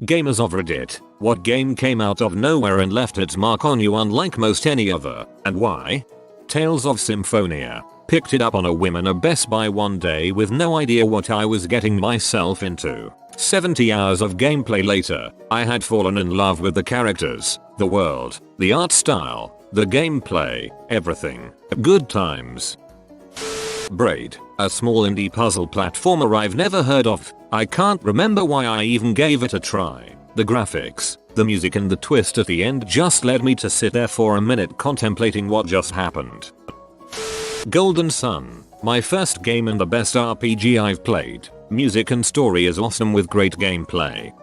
Gamers of Reddit, what game came out of nowhere and left its mark on you unlike most any other, and why? Tales of Symphonia. Picked it up on a whim in a Best Buy one day with no idea what I was getting myself into. 70 hours of gameplay later, I had fallen in love with the characters, the world, the art style, the gameplay, everything. Good times. Braid, a small indie puzzle platformer I've never heard of. I can't remember why I even gave it a try. The graphics, the music and the twist at the end just led me to sit there for a minute contemplating what just happened. Golden Sun, my first game and the best RPG I've played. Music and story is awesome with great gameplay.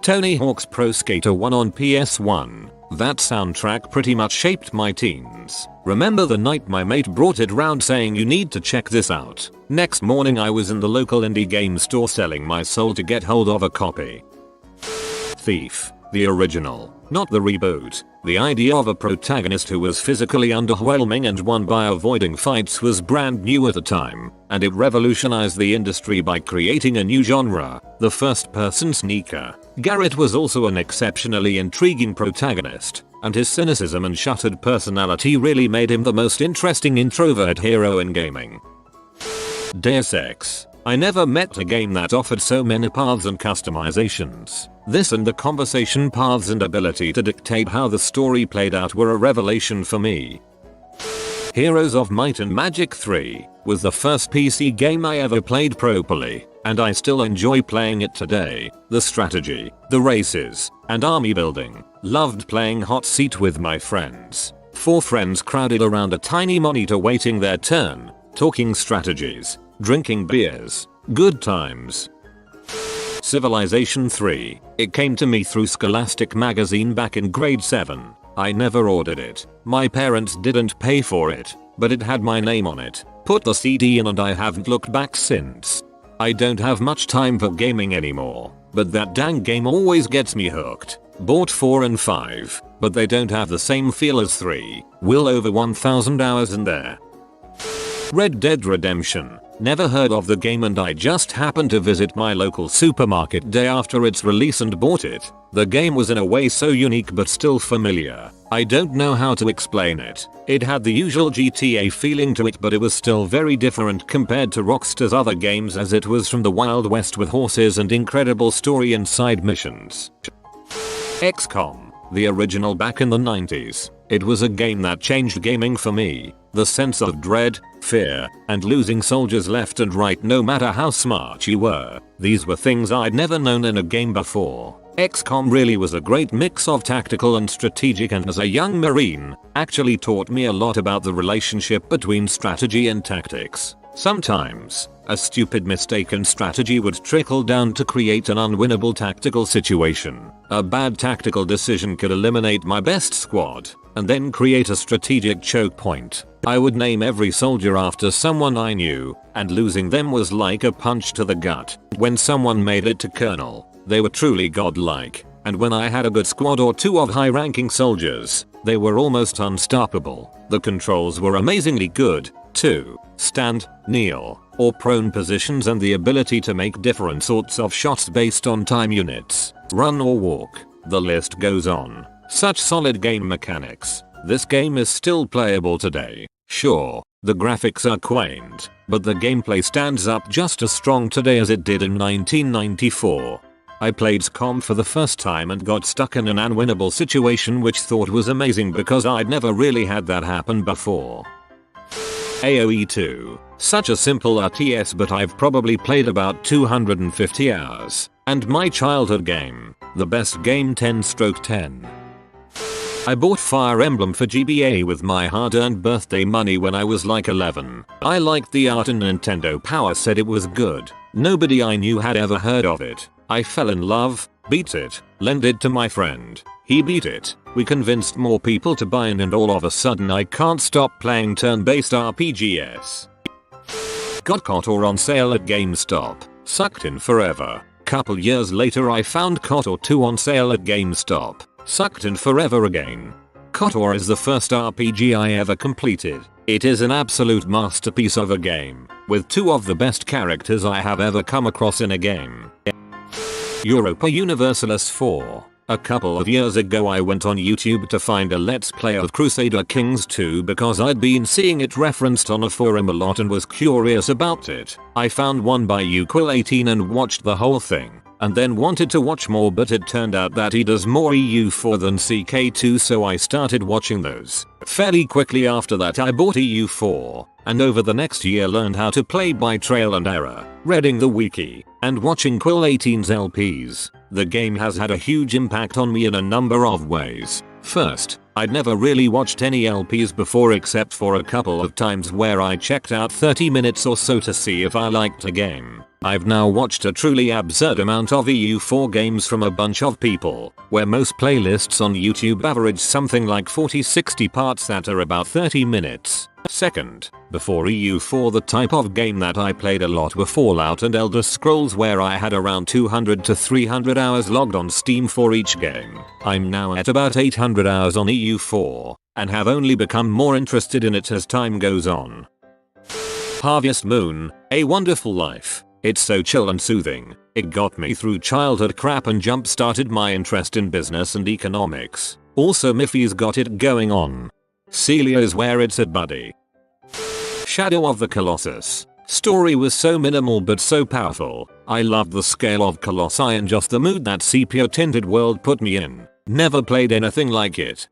Tony Hawk's Pro Skater 1 on PS1. That soundtrack pretty much shaped my teens. Remember the night my mate brought it round saying you need to check this out. Next morning I was in the local indie game store selling my soul to get hold of a copy. Thief, the original, not the reboot. The idea of a protagonist who was physically underwhelming and won by avoiding fights was brand new at the time, and it revolutionized the industry by creating a new genre, the first-person sneaker. Garrett was also an exceptionally intriguing protagonist, and his cynicism and shuttered personality really made him the most interesting introvert hero in gaming. Deus Ex. I never met a game that offered so many paths and customizations. This and the conversation paths and ability to dictate how the story played out were a revelation for me. Heroes of Might and Magic 3 was the first PC game I ever played properly, and I still enjoy playing it today. The strategy, the races, and army building. Loved playing Hot Seat with my friends. 4 friends crowded around a tiny monitor waiting their turn, talking strategies, drinking beers. Good times. Civilization 3. It came to me through Scholastic magazine back in grade 7. I never ordered it. My parents didn't pay for it, but it had my name on it. Put the CD in and I haven't looked back since. I don't have much time for gaming anymore, but that dang game always gets me hooked. Bought 4 and 5, but they don't have the same feel as 3. Will over 1000 hours in there. Red Dead Redemption. Never heard of the game and I just happened to visit my local supermarket day after its release and bought it. The game was in a way so unique but still familiar. I don't know how to explain it. It had the usual GTA feeling to it, but it was still very different compared to Rockstar's other games as it was from the Wild West with horses and incredible story and side missions. XCOM, the original back in the 90s. It was a game that changed gaming for me. The sense of dread, fear, and losing soldiers left and right no matter how smart you were. These were things I'd never known in a game before. XCOM really was a great mix of tactical and strategic, and as a young marine, actually taught me a lot about the relationship between strategy and tactics. Sometimes, a stupid mistake in strategy would trickle down to create an unwinnable tactical situation. A bad tactical decision could eliminate my best squad, and then create a strategic choke point. I would name every soldier after someone I knew, and losing them was like a punch to the gut. When someone made it to colonel, they were truly godlike, and when I had a good squad or 2 of high-ranking soldiers, they were almost unstoppable. The controls were amazingly good, too. Stand, kneel, or prone positions and the ability to make different sorts of shots based on time units, run or walk. The list goes on. Such solid game mechanics. This game is still playable today. Sure, the graphics are quaint, but the gameplay stands up just as strong today as it did in 1994. I played XCOM for the first time and got stuck in an unwinnable situation which thought was amazing because I'd never really had that happen before. AoE 2. Such a simple RTS, but I've probably played about 250 hours. And my childhood game. The best game 10/10. I bought Fire Emblem for GBA with my hard-earned birthday money when I was like 11. I liked the art and Nintendo Power said it was good. Nobody I knew had ever heard of it. I fell in love, beat it, lent it to my friend. He beat it. We convinced more people to buy it, and all of a sudden I can't stop playing turn-based RPGs. Got KOTOR on sale at GameStop. Sucked in forever. Couple years later I found KOTOR 2 on sale at GameStop. Sucked in forever again. KOTOR is the first RPG I ever completed. It is an absolute masterpiece of a game, with 2 of the best characters I have ever come across in a game. Europa Universalis 4. A couple of years ago I went on YouTube to find a let's play of Crusader Kings 2 because I'd been seeing it referenced on a forum a lot and was curious about it. I found one by Uquil18 and watched the whole thing, and then wanted to watch more, but it turned out that he does more EU4 than CK2, so I started watching those. Fairly quickly after that I bought EU4, and over the next year learned how to play by trial and error, reading the wiki, and watching Quill18's LPs. The game has had a huge impact on me in a number of ways. First, I'd never really watched any LPs before except for a couple of times where I checked out 30 minutes or so to see if I liked a game. I've now watched a truly absurd amount of EU4 games from a bunch of people, where most playlists on YouTube average something like 40-60 parts that are about 30 minutes. Second, before EU4 the type of game that I played a lot were Fallout and Elder Scrolls, where I had around 200 to 300 hours logged on Steam for each game. I'm now at about 800 hours on EU4, and have only become more interested in it as time goes on. Harvest Moon, A Wonderful Life. It's so chill and soothing. It got me through childhood crap and jump-started my interest in business and economics. Also Miffy's got it going on. Celia's where it's at, buddy. Shadow of the Colossus. Story was so minimal but so powerful. I loved the scale of Colossi and just the mood that sepia tinted world put me in. Never played anything like it.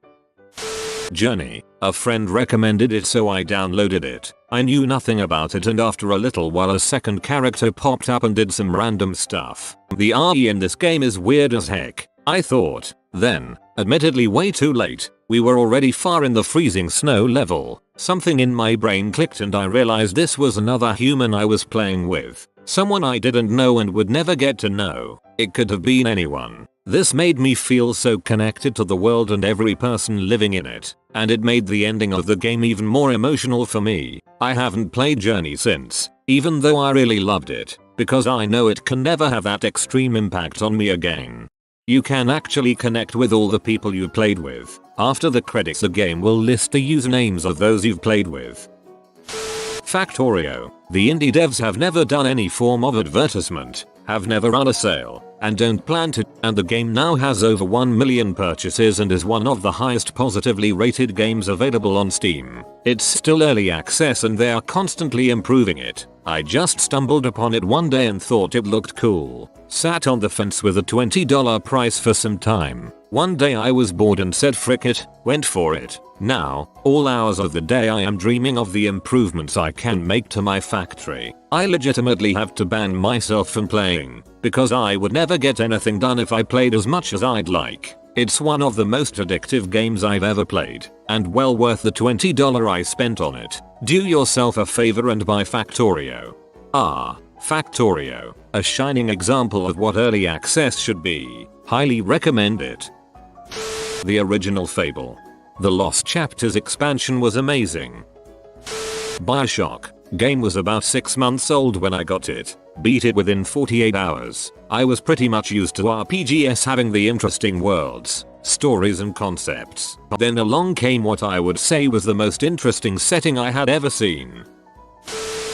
Journey. A friend recommended it so I downloaded it. I knew nothing about it, and after a little while a second character popped up and did some random stuff. The RE in this game is weird as heck, I thought. Then, admittedly way too late, we were already far in the freezing snow level. Something in my brain clicked and I realized this was another human I was playing with. Someone I didn't know and would never get to know. It could have been anyone. This made me feel so connected to the world and every person living in it, and it made the ending of the game even more emotional for me. I haven't played Journey since, even though I really loved it, because I know it can never have that extreme impact on me again. You can actually connect with all the people you played with. After the credits the game will list the usernames of those you've played with. Factorio. The indie devs have never done any form of advertisement, have never run a sale, and don't plan to, and the game now has over 1 million purchases and is one of the highest positively rated games available on Steam. It's still early access and they are constantly improving it. I just stumbled upon it one day and thought it looked cool. Sat on the fence with a $20 price for some time. One day I was bored and said frick it, went for it. Now, all hours of the day I am dreaming of the improvements I can make to my factory. I legitimately have to ban myself from playing, because I would never get anything done if I played as much as I'd like. It's one of the most addictive games I've ever played, and well worth the $20 I spent on it. Do yourself a favor and buy Factorio. Factorio, a shining example of what early access should be. Highly recommend it. The original Fable. The Lost Chapters expansion was amazing. BioShock. Game was about 6 months old when I got it. Beat it within 48 hours. I was pretty much used to RPGs having the interesting worlds, stories and concepts. Then along came what I would say was the most interesting setting I had ever seen.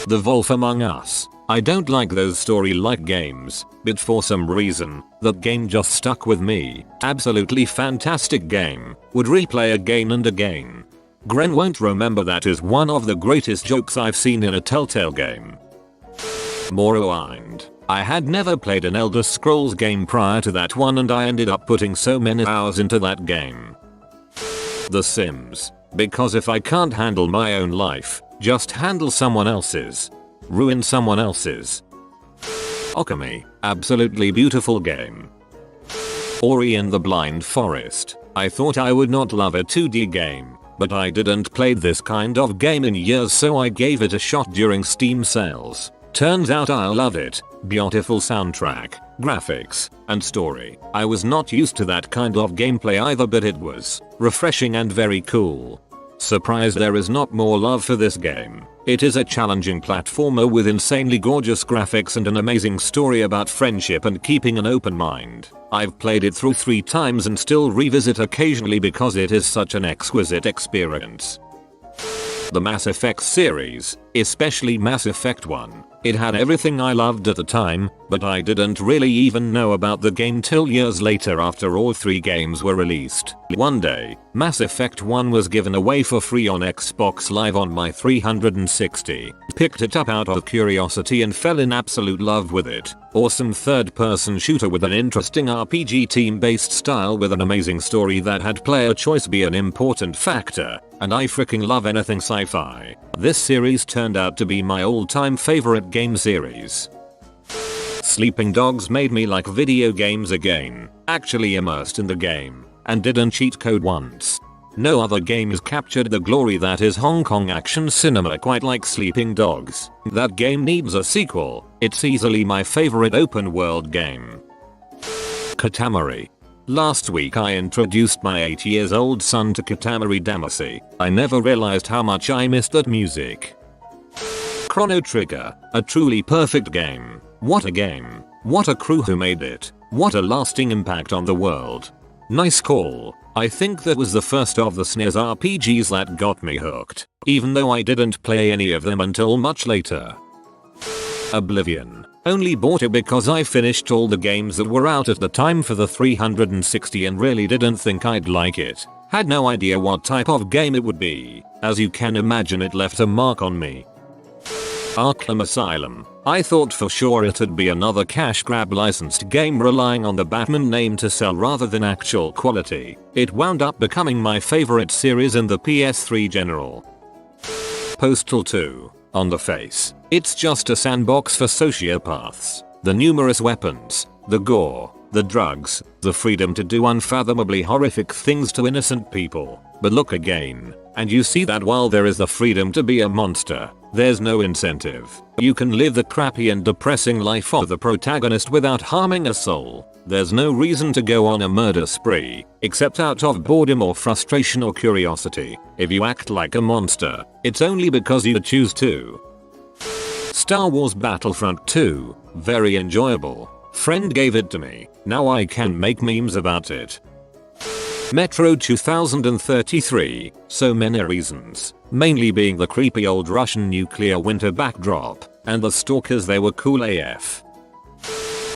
The Wolf Among Us. I don't like those story-like games, but for some reason, that game just stuck with me. Absolutely fantastic game. Would replay again and again. Gren won't remember that is one of the greatest jokes I've seen in a Telltale game. Morrowind. I had never played an Elder Scrolls game prior to that one and I ended up putting so many hours into that game. The Sims. Because if I can't handle my own life, just handle someone else's. Ruin someone else's. Okami. Absolutely beautiful game. Ori and the Blind Forest. I thought I would not love a 2D game, but I didn't play this kind of game in years, so I gave it a shot during Steam sales. Turns out I love it. Beautiful soundtrack, graphics, and story. I was not used to that kind of gameplay either, but it was refreshing and very cool. Surprised there is not more love for this game. It is a challenging platformer with insanely gorgeous graphics and an amazing story about friendship and keeping an open mind. I've played it through 3 times and still revisit occasionally because it is such an exquisite experience. The Mass Effect series, especially Mass Effect 1, It had everything I loved at the time, but I didn't really even know about the game till years later after all 3 games were released. One day, Mass Effect 1 was given away for free on Xbox Live on my 360. Picked it up out of curiosity and fell in absolute love with it. Awesome third-person shooter with an interesting RPG team-based style with an amazing story that had player choice be an important factor. And I freaking love anything sci-fi. This series turned out to be my all-time favorite game series. Sleeping Dogs made me like video games again, actually immersed in the game, and didn't cheat code once. No other game has captured the glory that is Hong Kong action cinema quite like Sleeping Dogs. That game needs a sequel. It's easily my favorite open world game. Katamari. Last week I introduced my 8 years old son to Katamari Damacy. I never realized how much I missed that music. Chrono Trigger, a truly perfect game. What a game. What a crew who made it. What a lasting impact on the world. Nice call. I think that was the first of the SNES RPGs that got me hooked, even though I didn't play any of them until much later. Oblivion. Only bought it because I finished all the games that were out at the time for the 360 and really didn't think I'd like it. Had no idea what type of game it would be. As you can imagine, it left a mark on me. Arkham Asylum. I thought for sure it'd be another cash grab licensed game relying on the Batman name to sell rather than actual quality. It wound up becoming my favorite series in the PS3 general. Postal 2. On the face, it's just a sandbox for sociopaths. The numerous weapons, the gore, the drugs, the freedom to do unfathomably horrific things to innocent people. But look again, and you see that while there is the freedom to be a monster, there's no incentive. You can live the crappy and depressing life of the protagonist without harming a soul. There's no reason to go on a murder spree, except out of boredom or frustration or curiosity. If you act like a monster, it's only because you choose to. Star Wars Battlefront 2, very enjoyable. Friend gave it to me, now I can make memes about it. Metro 2033, so many reasons, mainly being the creepy old Russian nuclear winter backdrop, and the stalkers, they were cool AF.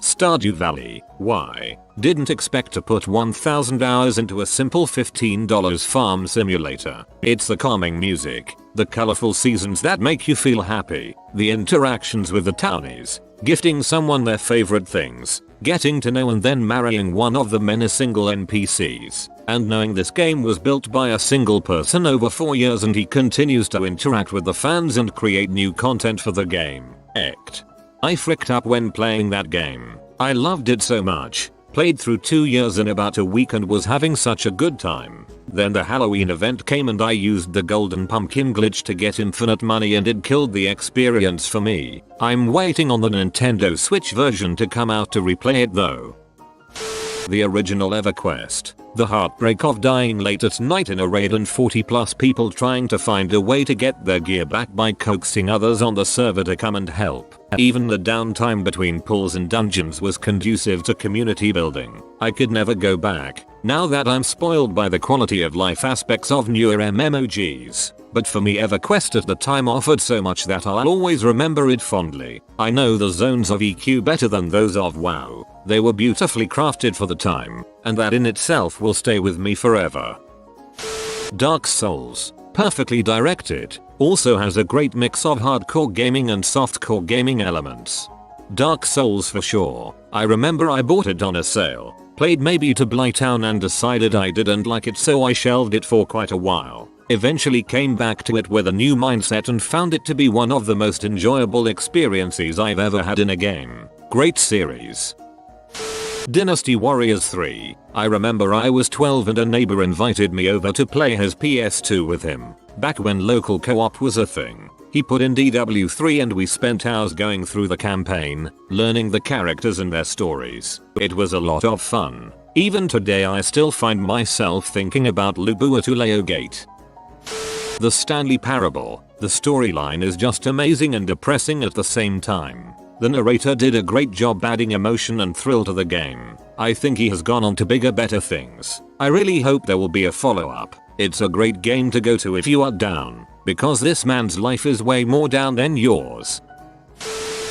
Stardew Valley, why? Didn't expect to put 1000 hours into a simple $15 farm simulator. It's the calming music, the colorful seasons that make you feel happy, the interactions with the townies, gifting someone their favorite things, getting to know and then marrying one of the many single NPCs, and knowing this game was built by a single person over 4 years and he continues to interact with the fans and create new content for the game. I fricked up when playing that game. I loved it so much. Played through 2 years in about a week and was having such a good time. Then the Halloween event came and I used the golden pumpkin glitch to get infinite money and it killed the experience for me. I'm waiting on the Nintendo Switch version to come out to replay it though. The original EverQuest. The heartbreak of dying late at night in a raid and 40 plus people trying to find a way to get their gear back by coaxing others on the server to come and help. Even the downtime between pulls and dungeons was conducive to community building. I could never go back, now that I'm spoiled by the quality of life aspects of newer MMOs. But for me, EverQuest at the time offered so much that I'll always remember it fondly. I know the zones of EQ better than those of WoW. They were beautifully crafted for the time, and that in itself will stay with me forever. Dark Souls, perfectly directed, also has a great mix of hardcore gaming and softcore gaming elements. Dark Souls for sure. I remember I bought it on a sale, played maybe to Blighttown and decided I didn't like it, so I shelved it for quite a while. Eventually came back to it with a new mindset and found it to be one of the most enjoyable experiences I've ever had in a game. Great series. Dynasty Warriors 3. I remember I was 12 and a neighbor invited me over to play his PS2 with him. Back when local co-op was a thing. He put in DW3 and we spent hours going through the campaign, learning the characters and their stories. It was a lot of fun. Even today I still find myself thinking about Lubuatuleo Gate. The Stanley Parable. The storyline is just amazing and depressing at the same time. The narrator did a great job adding emotion and thrill to the game. I think he has gone on to bigger, better things. I really hope there will be a follow-up. It's a great game to go to if you are down, because this man's life is way more down than yours.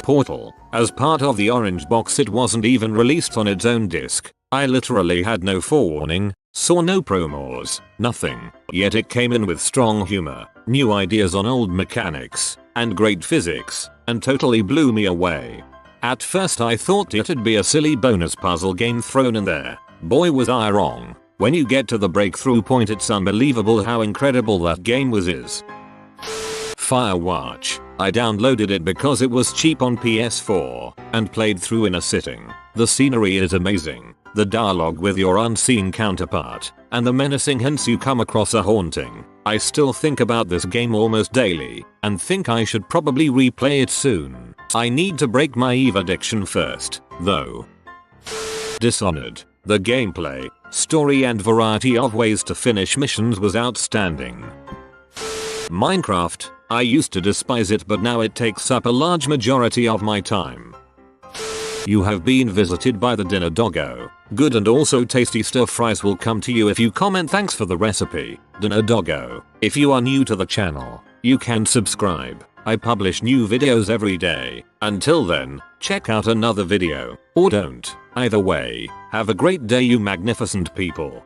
Portal. As part of the orange box, it wasn't even released on its own disc. I literally had no forewarning, saw no promos, nothing. Yet it came in with strong humor, new ideas on old mechanics, and great physics, and totally blew me away. At first I thought it'd be a silly bonus puzzle game thrown in there. Boy was I wrong. When you get to the breakthrough point, it's unbelievable how incredible that game is. Firewatch. I downloaded it because it was cheap on PS4 and played through in a sitting. The scenery is amazing. The dialogue with your unseen counterpart, and the menacing hints you come across are haunting. I still think about this game almost daily, and think I should probably replay it soon. I need to break my EVE addiction first, though. Dishonored. The gameplay, story and variety of ways to finish missions was outstanding. Minecraft. I used to despise it, but now it takes up a large majority of my time. You have been visited by the dinner doggo. Good and also tasty stir fries will come to you if you comment thanks for the recipe, dinner doggo. If you are new to the channel, you can subscribe. I publish new videos every day. Until then, check out another video, or don't. Either way, have a great day you magnificent people.